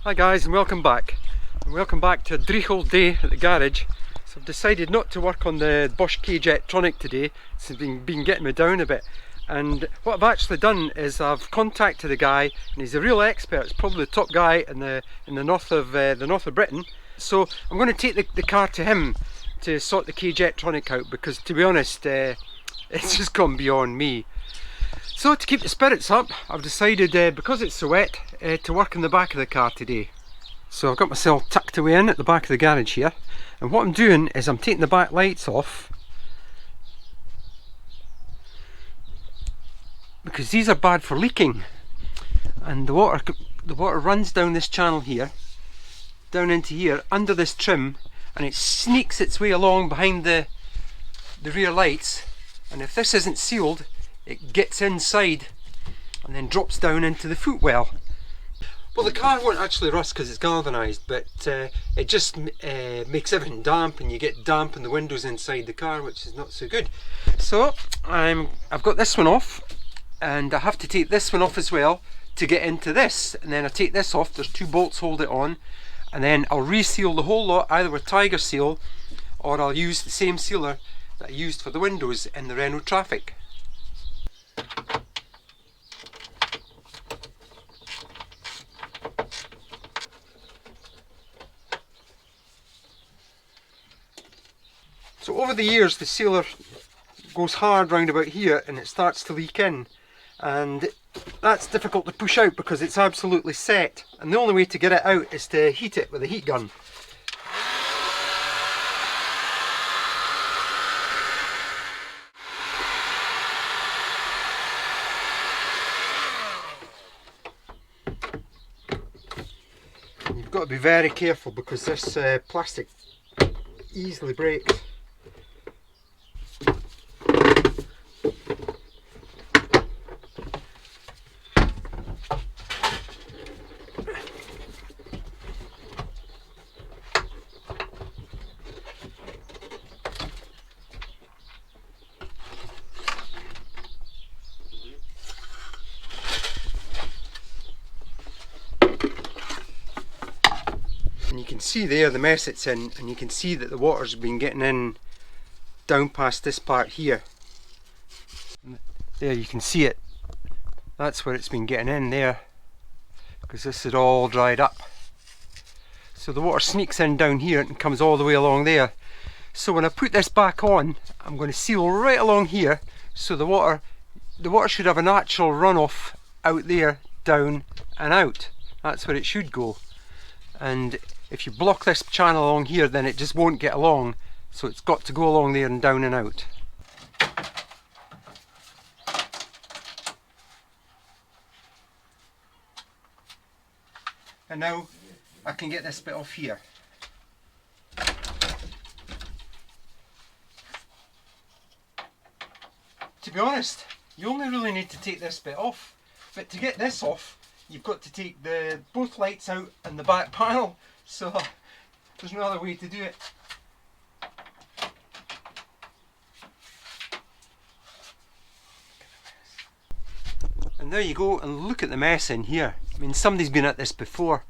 Hi guys, and welcome back. And welcome back to a dreadful day at the garage. So I've decided not to work on the Bosch K-Jetronic today. It's been getting me down a bit. And what I've actually done is I've contacted the guy, and he's a real expert. It's probably the top guy in the north of Britain. So I'm going to take the car to him to sort the K-Jetronic out, because to be honest, it's just gone beyond me. So to keep the spirits up, I've decided, because it's so wet, to work in the back of the car today. So I've got myself tucked away in at the back of the garage here, and what I'm doing is I'm taking the back lights off, because these are bad for leaking, and the water runs down this channel here, down into here, under this trim, and it sneaks its way along behind the rear lights, and if this isn't sealed, it gets inside and then drops down into the footwell. Well, the car won't actually rust because it's galvanised, but it just makes everything damp, and you get damp in the windows inside the car, which is not so good. So I've got this one off, and I have to take this one off as well to get into this, and then I take this off. There's two bolts hold it on, and then I'll reseal the whole lot either with Tiger Seal, or I'll use the same sealer that I used for the windows in the Renault Traffic. So over the years the sealer goes hard round about here and it starts to leak in, and that's difficult to push out because it's absolutely set, and the only way to get it out is to heat it with a heat gun. You've got to be very careful because this plastic easily breaks. And you can see there the mess it's in, and you can see that the water's been getting in down past this part here. There you can see it. That's where it's been getting in there, because this is all dried up. So the water sneaks in down here and comes all the way along there. So when I put this back on, I'm going to seal right along here, so the water should have a natural runoff out there, down and out. That's where it should go. And if you block this channel along here, then it just won't get along, so it's got to go along there and down and out. And now I can get this bit off here. To be honest, you only really need to take this bit off, but to get this off you've got to take both lights out and the back panel, so there's no other way to do it. And there you go, and look at the mess in here. I mean, somebody's been at this before.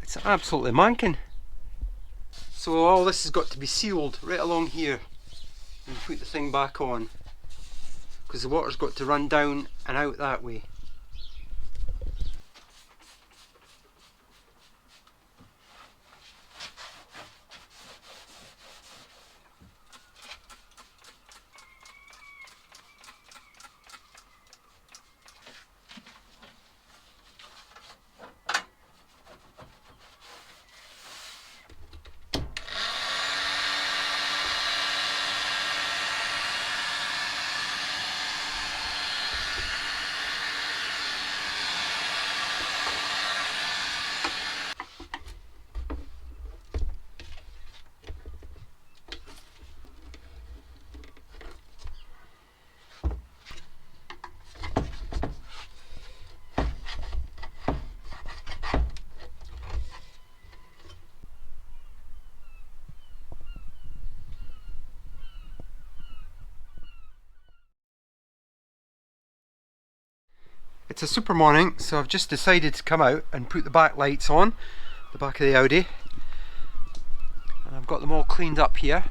It's absolutely manking. So all this has got to be sealed right along here, and put the thing back on, because the water's got to run down and out that way. It's a super morning, so I've just decided to come out and put the back lights on, the back of the Audi. And I've got them all cleaned up here.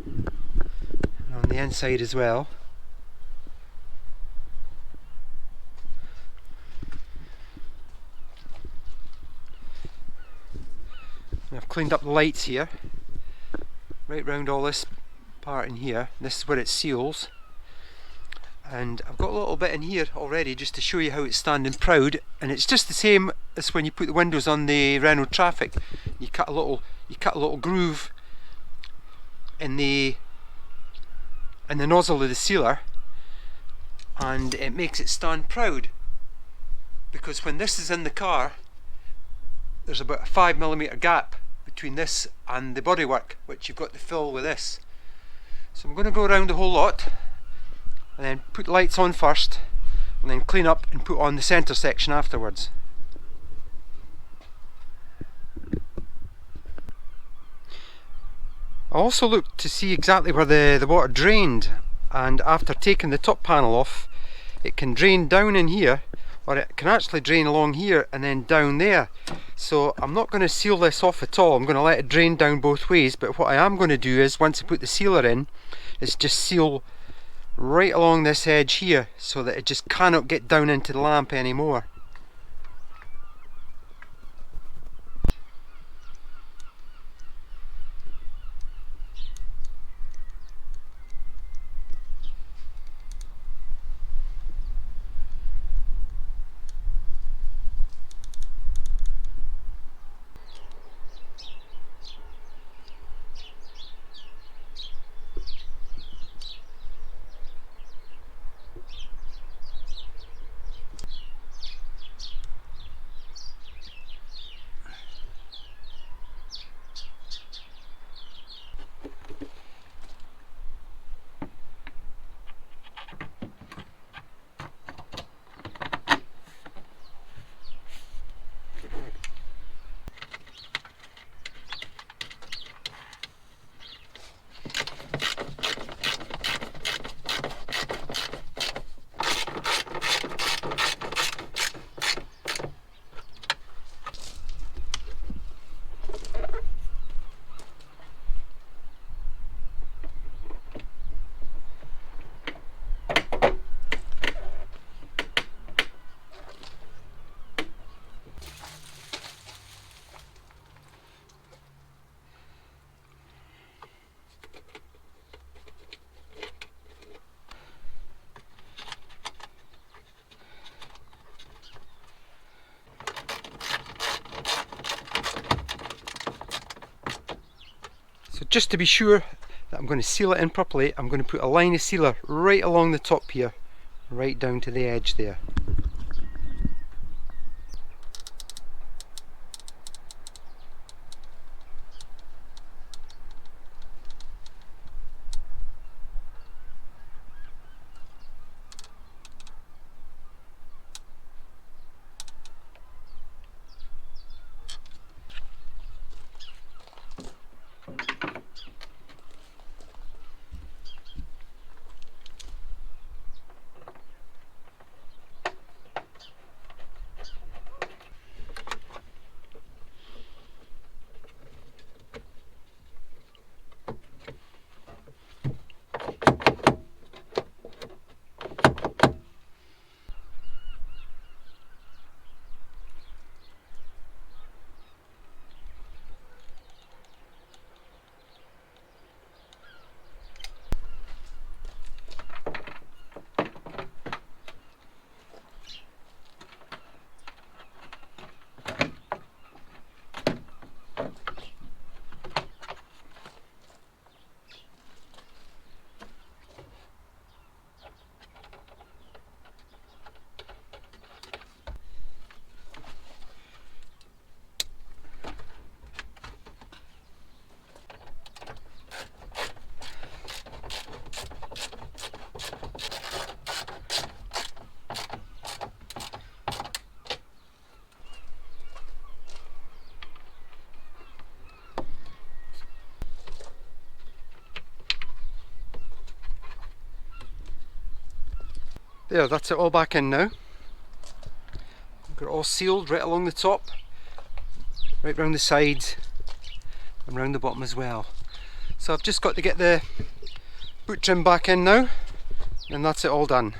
And on the inside as well. And I've cleaned up the lights here, right round all this part in here. This is where it seals. And I've got a little bit in here already just to show you how it's standing proud, and it's just the same as when you put the windows on the Renault Traffic. You cut a little groove in the nozzle of the sealer, and it makes it stand proud, because when this is in the car there's about a 5mm gap between this and the bodywork, which you've got to fill with this. So I'm going to go around the whole lot and then put the lights on first, and then clean up and put on the centre section afterwards. I also looked to see exactly where the water drained, and after taking the top panel off, it can drain down in here, or it can actually drain along here and then down there. So I'm not going to seal this off at all. I'm going to let it drain down both ways, but what I am going to do is, once I put the sealer in, is just seal right along this edge here, so that it just cannot get down into the lamp anymore. So just to be sure that I'm going to seal it in properly, I'm going to put a line of sealer right along the top here, right down to the edge there. There, that's it all back in now. Got it all sealed right along the top, right round the sides and round the bottom as well. So I've just got to get the boot trim back in now, and that's it all done.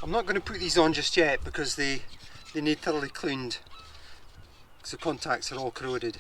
I'm not going to put these on just yet because they need thoroughly cleaned because the contacts are all corroded.